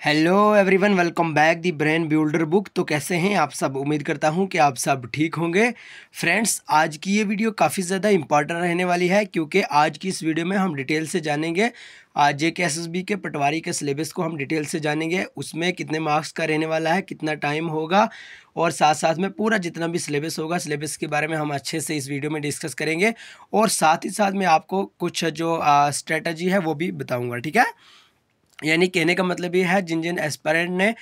Hello everyone, welcome back the brain builder book. तो कैसे हैं आप सब? उम्मीद करता हूं कि आप सब ठीक होंगे। फ्रेंड्स, आज की ये वीडियो काफ़ी ज़्यादा इंपॉर्टेंट रहने वाली है क्योंकि आज की इस वीडियो में हम डिटेल से जानेंगे JKSSB के पटवारी के सिलेबस को हम डिटेल से जानेंगे। उसमें कितने मार्क्स का रहने वाला है, कितना टाइम होगा, और साथ साथ में पूरा जितना भी सिलेबस होगा सिलेबस के बारे में हम अच्छे से इस वीडियो में डिस्कस करेंगे। और साथ ही साथ मैं आपको कुछ जो स्ट्रेटजी है वो भी बताऊँगा, ठीक है। यानी कहने का मतलब ये है, जिन जिन एस्पायरेंट ने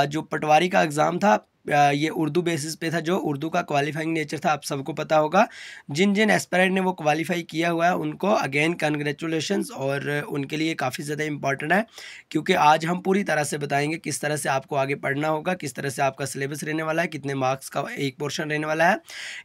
जो पटवारी का एग्ज़ाम था, ये उर्दू बेसिस पे था, जो उर्दू का क्वालिफाइंग नेचर था, आप सबको पता होगा। जिन जिन एस्पायरेंट ने वो क्वालिफाई किया हुआ है उनको अगेन कंग्रेचुलेशंस, और उनके लिए काफ़ी ज़्यादा इंपॉर्टेंट है क्योंकि आज हम पूरी तरह से बताएंगे किस तरह से आपको आगे पढ़ना होगा, किस तरह से आपका सिलेबस रहने वाला है, कितने मार्क्स का एक पोर्शन रहने वाला है।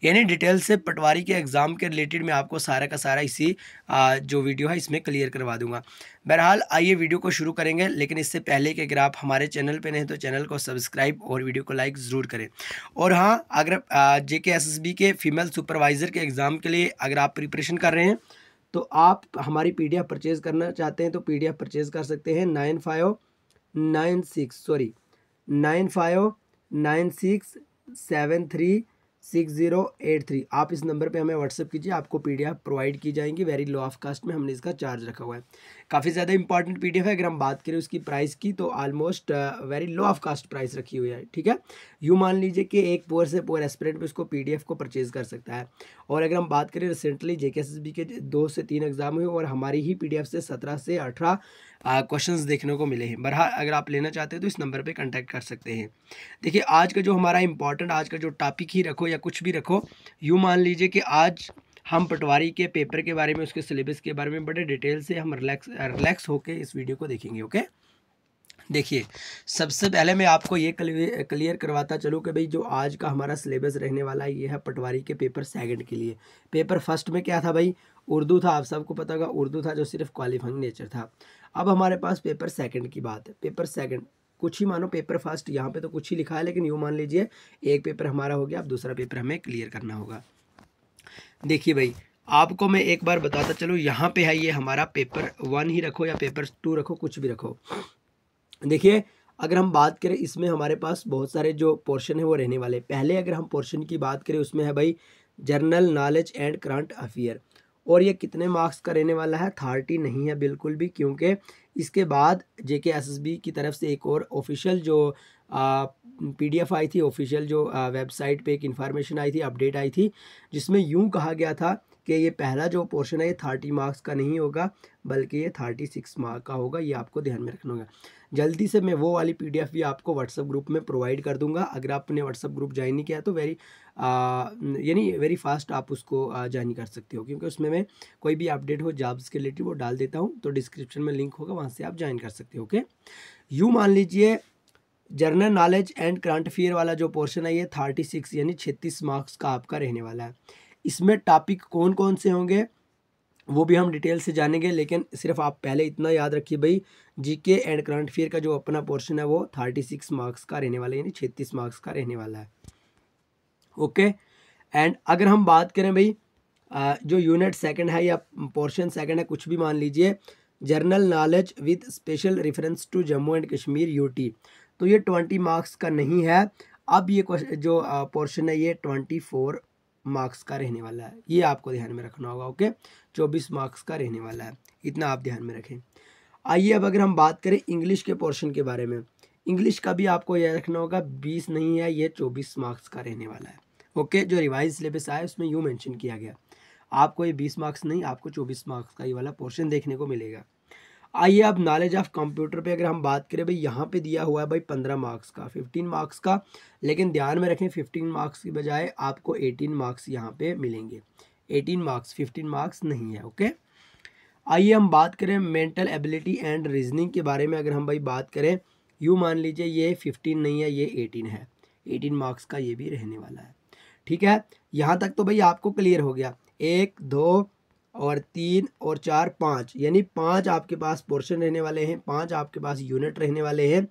यानी डिटेल से पटवारी के एग्ज़ाम के रिलेटेड मैं आपको सारा का सारा इसी जो वीडियो है इसमें क्लियर करवा दूंगा। बहरहाल आइए वीडियो को शुरू करेंगे, लेकिन इससे पहले कि अगर आप हमारे चैनल पे नहीं तो चैनल को सब्सक्राइब और वीडियो को लाइक ज़रूर करें। और हाँ, अगर JKSSB के फीमेल सुपरवाइज़र के एग्ज़ाम के लिए अगर आप प्रिपरेशन कर रहे हैं तो आप हमारी PDF परचेज़ करना चाहते हैं तो PDF परचेज़ कर सकते हैं 9596 आप इस नंबर पे हमें व्हाट्सअप कीजिए, आपको PDF प्रोवाइड की जाएंगी। वेरी लो ऑफ कास्ट में हमने इसका चार्ज रखा हुआ है। काफ़ी ज़्यादा इंपॉर्टेंट PDF है। अगर हम बात करें उसकी प्राइस की तो almost very low of cost price रखी हुई है, ठीक है। यूँ मान लीजिए कि एक पुअर से पुअर एस्पिरेंट भी उसको PDF को परचेज़ कर सकता है। और अगर हम बात करें रिसेंटली JKSSB के 2 से 3 एग्जाम हुए और हमारी ही PDF से 17 से 18 क्वेश्चंस देखने को मिले हैं। बहरहाल अगर आप लेना चाहते हैं तो इस नंबर पे कांटेक्ट कर सकते हैं। देखिए, आज का जो हमारा इंपॉर्टेंट आज का जो टॉपिक ही रखो या कुछ भी रखो, यूँ मान लीजिए कि आज हम पटवारी के पेपर के बारे में, उसके सिलेबस के बारे में बड़े डिटेल से हम रिलैक्स होके इस वीडियो को देखेंगे। ओके, देखिए, सबसे पहले मैं आपको ये क्लियर करवाता चलूँ कि भाई जो आज का हमारा सिलेबस रहने वाला है ये है पटवारी के पेपर सेकंड के लिए। पेपर फर्स्ट में क्या था भाई? उर्दू था, आप सबको पता होगा उर्दू था, जो सिर्फ क्वालिफाइंग नेचर था। अब हमारे पास पेपर सेकंड की बात है। पेपर सेकंड कुछ ही मानो, पेपर फर्स्ट यहाँ पे तो कुछ ही लिखा है, लेकिन यूँ मान लीजिए एक पेपर हमारा हो गया, अब दूसरा पेपर हमें क्लियर करना होगा। देखिए भाई, आपको मैं एक बार बताता चलूँ, यहाँ पे है ये हमारा पेपर 1 ही रखो या पेपर 2 रखो, कुछ भी रखो। देखिए, अगर हम बात करें इसमें हमारे पास बहुत सारे जो पोर्शन है वो रहने वाले। पहले अगर हम पोर्शन की बात करें उसमें है भाई general knowledge and current affair, और ये कितने मार्क्स का रहने वाला है? 30 नहीं है बिल्कुल भी, क्योंकि इसके बाद JKSSB की तरफ से एक और ऑफिशियल जो PDF आई थी, ऑफिशियल जो वेबसाइट पे एक इन्फॉर्मेशन आई थी, अपडेट आई थी, जिसमें यूँ कहा गया था कि ये पहला जो पोर्शन है ये 30 मार्क्स का नहीं होगा, बल्कि ये 36 मार्क का होगा। ये आपको ध्यान में रखना होगा। जल्दी से मैं वो वाली PDF भी आपको व्हाट्सअप ग्रुप में प्रोवाइड कर दूंगा। अगर आपने व्हाट्सअप ग्रुप ज्वाइन नहीं किया तो यानी वेरी फास्ट आप उसको ज्वाइन कर सकते हो, क्योंकि उसमें मैं कोई भी अपडेट हो जॉब्स के रिलेटेड वो डाल देता हूँ। तो डिस्क्रिप्शन में लिंक होगा, वहाँ से आप ज्वाइन कर सकते हो। ओके, यूँ मान लीजिए general knowledge and current affair वाला जो पोर्शन है ये 36 यानी 36 मार्क्स का आपका रहने वाला है। इसमें टॉपिक कौन कौन से होंगे वो भी हम डिटेल से जानेंगे, लेकिन सिर्फ आप पहले इतना याद रखिए भाई, जीके एंड करंट अफेयर का जो अपना पोर्शन है वो 36 मार्क्स का रहने वाला है, यानी 36 मार्क्स का रहने वाला है। ओके, एंड अगर हम बात करें भाई जो यूनिट सेकंड है या पोर्शन सेकंड है, कुछ भी मान लीजिए, general knowledge with special reference to Jammu and Kashmir UT, तो ये 20 मार्क्स का नहीं है। अब ये जो पोर्शन है ये 24 मार्क्स का रहने वाला है, ये आपको ध्यान में रखना होगा। ओके, 24 मार्क्स का रहने वाला है, इतना आप ध्यान में रखें। आइए अब अगर हम बात करें इंग्लिश के पोर्शन के बारे में, इंग्लिश का भी आपको यह रखना होगा, 20 नहीं है, ये 24 मार्क्स का रहने वाला है। ओके, जो रिवाइज सिलेबस आया उसमें यूँ मेंशन किया गया, आपको ये 20 मार्क्स नहीं, आपको 24 मार्क्स का ये वाला पोर्शन देखने को मिलेगा। आइए अब नॉलेज ऑफ कंप्यूटर पे अगर हम बात करें भाई, यहाँ पे दिया हुआ है भाई 15 मार्क्स का, 15 मार्क्स का, लेकिन ध्यान में रखें 15 मार्क्स की बजाय आपको 18 मार्क्स यहाँ पे मिलेंगे। 18 मार्क्स, 15 मार्क्स नहीं है। ओके, आइए हम बात करें मेंटल एबिलिटी एंड रीजनिंग के बारे में। अगर हम भाई बात करें, यूँ मान लीजिए ये 15 नहीं है, ये 18 है, 18 मार्क्स का ये भी रहने वाला है। ठीक है, यहाँ तक तो भाई आपको क्लियर हो गया। 1 2 और 3 और 4 5, यानी 5 आपके पास पोर्शन रहने वाले हैं, 5 आपके पास यूनिट रहने वाले हैं,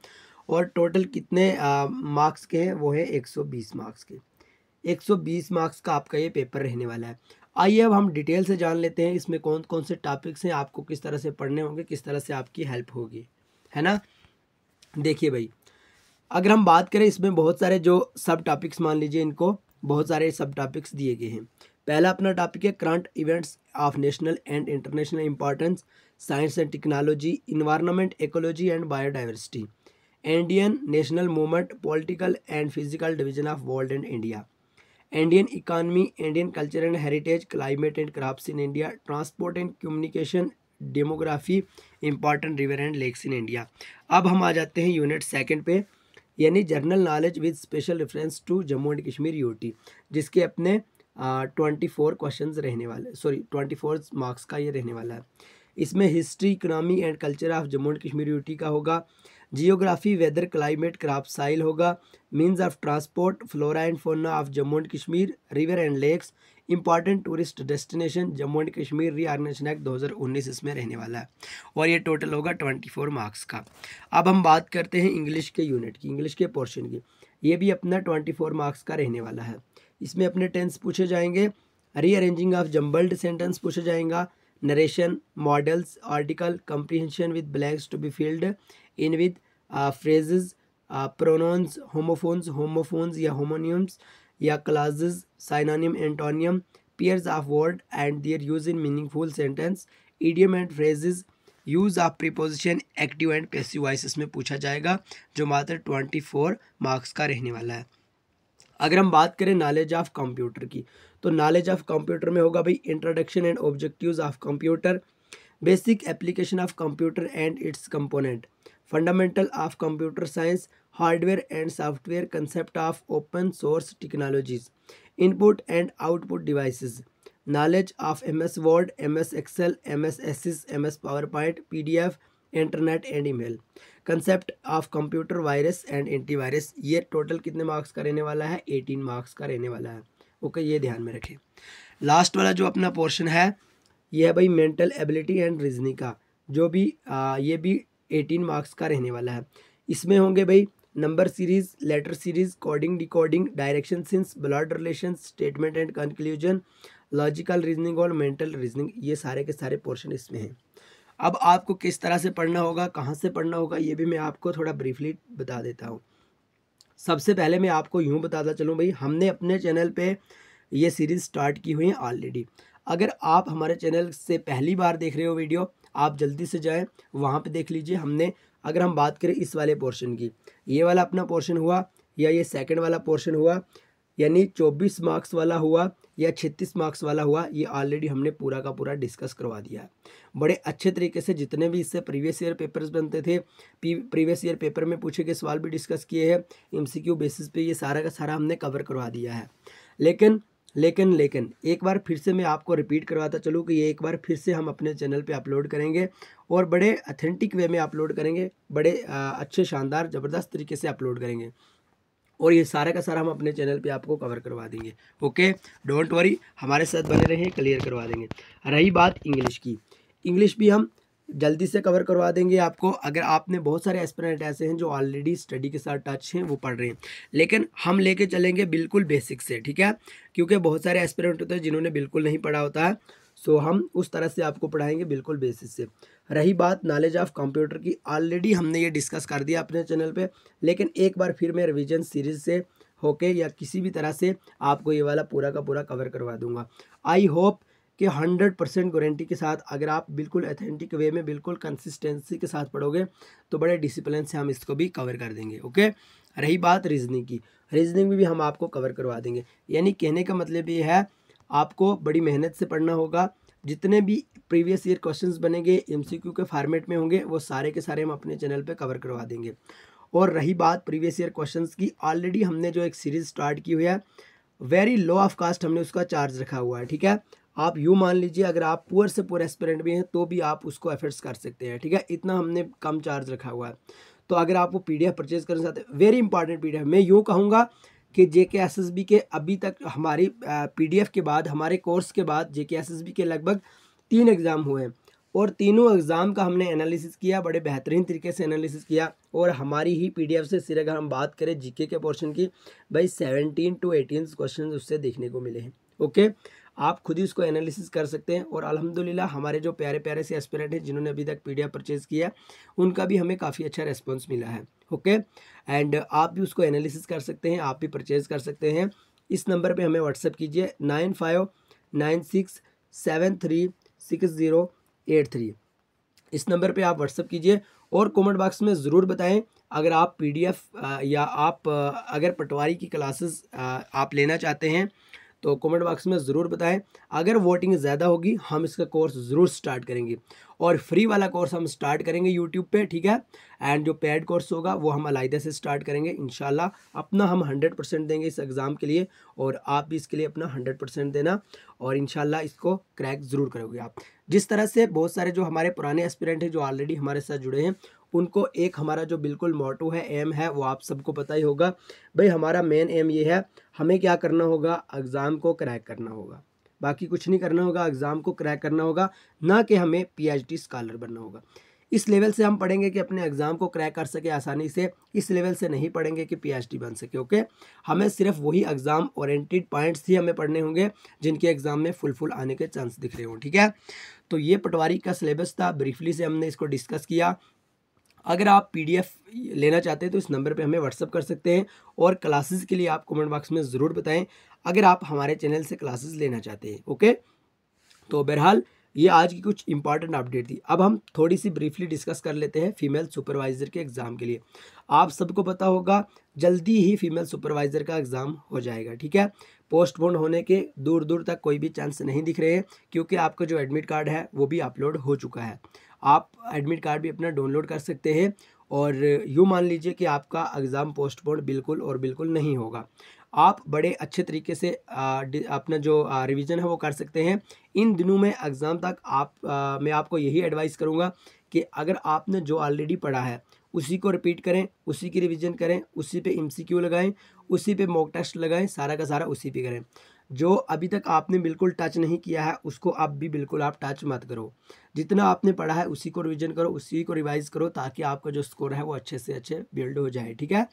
और टोटल कितने मार्क्स के हैं? वो है 120 मार्क्स के। 120 मार्क्स का आपका ये पेपर रहने वाला है। आइए अब हम डिटेल से जान लेते हैं इसमें कौन कौन से टॉपिक्स हैं, आपको किस तरह से पढ़ने होंगे, किस तरह से आपकी हेल्प होगी, है ना। देखिए भाई, अगर हम बात करें इसमें बहुत सारे जो सब टॉपिक्स मान लीजिए, इनको बहुत सारे सब टॉपिक्स दिए गए हैं। पहला अपना टॉपिक है current events of national and international importance, science and technology, environment, ecology and biodiversity, Indian national movement, political and physical division of world and India, Indian economy, Indian culture and heritage, climate and crafts in India, transport and communication, demography, important river and lakes in India. अब हम आ जाते हैं unit second पे, यानी general knowledge with special reference to Jammu and Kashmir UT, जिसके अपने 24 question रहने वाले, 24 मार्क्स का ये रहने वाला है। इसमें history, economy and culture of Jammu and Kashmir UT का होगा, geography, weather, climate, crop soil होगा, means of transport, flora and fauna of Jammu and Kashmir, river and lakes, important tourist destination, Jammu and Kashmir reorganisation act 2019 इसमें रहने वाला है, और ये टोटल होगा 24 मार्क्स का। अब हम बात करते हैं इंग्लिश के यूनिट की, इंग्लिश के पोर्शन की। ये भी अपना 24 मार्क्स का रहने वाला है। इसमें अपने टेंस पूछे जाएंगे, रीअरेंजिंग ऑफ जम्बल्ड सेंटेंस पूछा जाएगा, narration, modals, article, comprehension with blanks to be filled in with phrases, pronouns, homophones या होमोनियम्स या classes, synonym, antonym, pairs of word and their use in meaningful sentence, idiom and phrases, use of preposition, active and passive voice इसमें पूछा जाएगा, जो मात्र 24 marks का रहने वाला है। अगर हम बात करें नॉलेज ऑफ कंप्यूटर की, तो नॉलेज ऑफ कंप्यूटर में होगा भाई introduction and objectives of computer, basic application of computer and its component, fundamental of computer science, hardware and software, concept of open source technologies, input and output devices, knowledge of MS word, MS excel, MS access, MS PowerPoint, PDF, internet and email, concept of computer virus and antivirus. ये total कितने marks का रहने वाला है? 18 marks का रहने वाला है। ओके, ये ध्यान में रखें। लास्ट वाला जो अपना पोर्शन है ये है भाई मेंटल एबिलिटी एंड रीजनिंग का, जो भी ये भी 18 मार्क्स का रहने वाला है। इसमें होंगे भाई number series, letter series, coding, decoding, direction sense, blood relation, statement and conclusion, logical reasoning और मेंटल रीजनिंग, ये सारे के सारे पोर्शन इसमें हैं। अब आपको किस तरह से पढ़ना होगा, कहाँ से पढ़ना होगा, ये भी मैं आपको थोड़ा ब्रीफली बता देता हूँ। सबसे पहले मैं आपको यूँ बताता चलूँ भाई, हमने अपने चैनल पे ये सीरीज़ स्टार्ट की हुई है ऑलरेडी। अगर आप हमारे चैनल से पहली बार देख रहे हो वीडियो, आप जल्दी से जाएं वहाँ पे देख लीजिए। हमने, अगर हम बात करें इस वाले पोर्शन की, ये वाला अपना पोर्शन हुआ या ये सेकंड वाला पोर्शन हुआ, यानी 24 मार्क्स वाला हुआ या 36 मार्क्स वाला हुआ, ये ऑलरेडी हमने पूरा का पूरा डिस्कस करवा दिया है बड़े अच्छे तरीके से। जितने भी इससे प्रीवियस ईयर पेपर्स बनते थे, प्रीवियस ईयर पेपर में पूछे गए सवाल भी डिस्कस किए हैं, MCQ बेसिस पे ये सारा का सारा हमने कवर करवा दिया है। लेकिन एक बार फिर से मैं आपको रिपीट करवाता चलूँ कि ये एक बार फिर से हम अपने चैनल पे अपलोड करेंगे और बड़े अथेंटिक वे में अपलोड करेंगे, बड़े अच्छे शानदार ज़बरदस्त तरीके से अपलोड करेंगे, और ये सारा का सारा हम अपने चैनल पे आपको कवर करवा देंगे। ओके, डोंट वरी, हमारे साथ बने रहें, क्लियर करवा देंगे। रही बात इंग्लिश की, इंग्लिश भी हम जल्दी से कवर करवा देंगे आपको। अगर आपने बहुत सारे एस्पिरेंट ऐसे हैं जो ऑलरेडी स्टडी के साथ टच हैं, वो पढ़ रहे हैं, लेकिन हम लेके चलेंगे बिल्कुल बेसिक से, ठीक है, क्योंकि बहुत सारे एस्पिरेंट होते हैं जिन्होंने बिल्कुल नहीं पढ़ा होता है, सो हम उस तरह से आपको पढ़ाएंगे बिल्कुल बेसिक से। रही बात नॉलेज ऑफ कंप्यूटर की, ऑलरेडी हमने ये डिस्कस कर दिया अपने चैनल पे, लेकिन एक बार फिर मैं रिवीजन सीरीज से होके या किसी भी तरह से आपको ये वाला पूरा का पूरा कवर करवा दूंगा। आई होप कि 100% गारंटी के साथ अगर आप बिल्कुल अथेंटिक वे में बिल्कुल कंसिस्टेंसी के साथ पढ़ोगे तो बड़े डिसिप्लिन से हम इसको भी कवर कर देंगे। ओके, रही बात रीजनिंग की, रीजनिंग में भी हम आपको कवर करवा देंगे। यानी कहने का मतलब ये है, आपको बड़ी मेहनत से पढ़ना होगा। जितने भी प्रीवियस ईयर क्वेश्चंस बनेंगे MCQ के फॉर्मेट में होंगे, वो सारे के सारे हम अपने चैनल पे कवर करवा देंगे। और रही बात प्रीवियस ईयर क्वेश्चंस की, ऑलरेडी हमने जो एक सीरीज़ स्टार्ट की हुई है, वेरी लो ऑफ कास्ट हमने उसका चार्ज रखा हुआ है, ठीक है। आप यूँ मान लीजिए अगर आप पुअर से पुअर एस्पिरेंट भी हैं तो भी आप उसको एफर्ट्स कर सकते हैं, ठीक है, इतना हमने कम चार्ज रखा हुआ है। तो अगर आप वो PDF परचेज करना चाहते हैं, वेरी इंपॉर्टेंट PDF, मैं यूँ कहूँगा कि JK SSB के अभी तक हमारी PDF के बाद, हमारे कोर्स के बाद JK SSB के लगभग 3 एग्ज़ाम हुए हैं और तीनों एग्ज़ाम का हमने एनालिसिस किया, बड़े बेहतरीन तरीके से एनालिसिस किया। और हमारी ही PDF से सिर्फ अगर हम बात करें GK के पोर्शन की, भाई 17 to 18 क्वेश्चन उससे देखने को मिले हैं। ओके, आप खुद ही उसको एनालिसिस कर सकते हैं। और अल्हम्दुलिल्लाह हमारे जो प्यारे प्यारे से एस्पिरेंट हैं जिन्होंने अभी तक PDF परचेज़ किया, उनका भी हमें काफ़ी अच्छा रिस्पॉन्स मिला है। ओके। एंड आप भी उसको एनालिसिस कर सकते हैं, आप भी परचेज़ कर सकते हैं। इस नंबर पे हमें व्हाट्सअप कीजिए 9596736083। इस नंबर पे आप व्हाट्सअप कीजिए और कमेंट बॉक्स में ज़रूर बताएं अगर आप पीडीएफ या आप अगर पटवारी की क्लासेस आप लेना चाहते हैं तो कमेंट बॉक्स में ज़रूर बताएं। अगर वोटिंग ज़्यादा होगी हम इसका कोर्स ज़रूर स्टार्ट करेंगे और फ्री वाला कोर्स हम स्टार्ट करेंगे यूट्यूब पे, ठीक है। एंड जो पेड कोर्स होगा वो हम अलग से स्टार्ट करेंगे इंशाल्लाह। अपना हम 100% देंगे इस एग्ज़ाम के लिए और आप भी इसके लिए अपना 100% देना और इंशाल्लाह इसको क्रैक ज़रूर करोगे आप। जिस तरह से बहुत सारे जो हमारे पुराने एस्पिरेंट हैं जो ऑलरेडी हमारे साथ जुड़े हैं, उनको एक हमारा जो बिल्कुल मोटो है, एम है, वो आप सबको पता ही होगा भाई। हमारा मेन एम ये है, हमें क्या करना होगा, एग्ज़ाम को क्रैक करना होगा, बाकी कुछ नहीं करना होगा। एग्ज़ाम को क्रैक करना होगा, ना कि हमें पीएचडी स्कॉलर बनना होगा। इस लेवल से हम पढ़ेंगे कि अपने एग्ज़ाम को क्रैक कर सके आसानी से, इस लेवल से नहीं पढ़ेंगे कि पीएचडी बन सके। ओके, हमें सिर्फ वही एग्ज़ाम ओरिएंटेड पॉइंट्स ही हमें पढ़ने होंगे जिनके एग्ज़ाम में फुल आने के चांस दिख रहे हों, ठीक है। तो ये पटवारी का सिलेबस था, ब्रीफली से हमने इसको डिस्कस किया। अगर आप पीडीएफ लेना चाहते हैं तो इस नंबर पे हमें व्हाट्सअप कर सकते हैं और क्लासेस के लिए आप कमेंट बॉक्स में ज़रूर बताएं अगर आप हमारे चैनल से क्लासेस लेना चाहते हैं। ओके, तो बहरहाल ये आज की कुछ इंपॉर्टेंट अपडेट थी। अब हम थोड़ी सी ब्रीफली डिस्कस कर लेते हैं फीमेल सुपरवाइज़र के एग्ज़ाम के लिए। आप सबको पता होगा जल्दी ही फीमेल सुपरवाइज़र का एग्ज़ाम हो जाएगा, ठीक है। पोस्टपोन होने के दूर दूर तक कोई भी चांस नहीं दिख रहे हैं क्योंकि आपका जो एडमिट कार्ड है वो भी अपलोड हो चुका है। आप एडमिट कार्ड भी अपना डाउनलोड कर सकते हैं और यूँ मान लीजिए कि आपका एग्ज़ाम पोस्टपोन बिल्कुल और बिल्कुल नहीं होगा। आप बड़े अच्छे तरीके से अपना जो रिवीजन है वो कर सकते हैं इन दिनों में एग्ज़ाम तक। मैं आपको यही एडवाइस करूँगा कि अगर आपने जो ऑलरेडी पढ़ा है उसी को रिपीट करें, उसी की रिवीजन करें, उसी पे एमसीक्यू लगाएं, उसी पे मॉक टेस्ट लगाएं, सारा का सारा उसी पे करें। जो अभी तक आपने बिल्कुल टच नहीं किया है उसको अब भी बिल्कुल आप टच मत करो। जितना आपने पढ़ा है उसी को रिवीजन करो, उसी को रिवाइज़ करो ताकि आपका जो स्कोर है वो अच्छे से अच्छे बिल्ड हो जाए, ठीक है।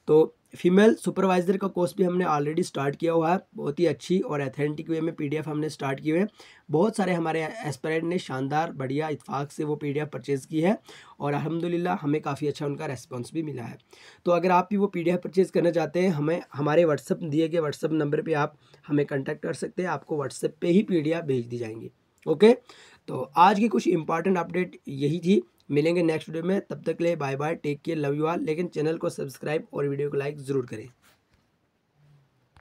तो फीमेल सुपरवाइज़र का कोर्स भी हमने ऑलरेडी स्टार्ट किया हुआ है, बहुत ही अच्छी और ऑथेंटिक वे में पीडीएफ हमने स्टार्ट किए हुए हैं। बहुत सारे हमारे एस्पिरेंट ने शानदार बढ़िया इत्तेफाक से वो पीडीएफ परचेज़ की है और अल्हम्दुलिल्लाह हमें काफ़ी अच्छा उनका रेस्पॉन्स भी मिला है। तो अगर आप भी वो पीडीएफ परचेज़ करना चाहते हैं, हमें हमारे व्हाट्सअप दिए गए व्हाट्सअप नंबर पर आप हमें कॉन्टैक्ट कर सकते हैं, आपको व्हाट्सएप पे ही पीडीएफ भेज दी जाएंगी। ओके, तो आज की कुछ इंपॉर्टेंट अपडेट यही थी। मिलेंगे नेक्स्ट वीडियो में, तब तक के लिए bye bye, take care, love you all. लेकिन चैनल को सब्सक्राइब और वीडियो को लाइक ज़रूर करें।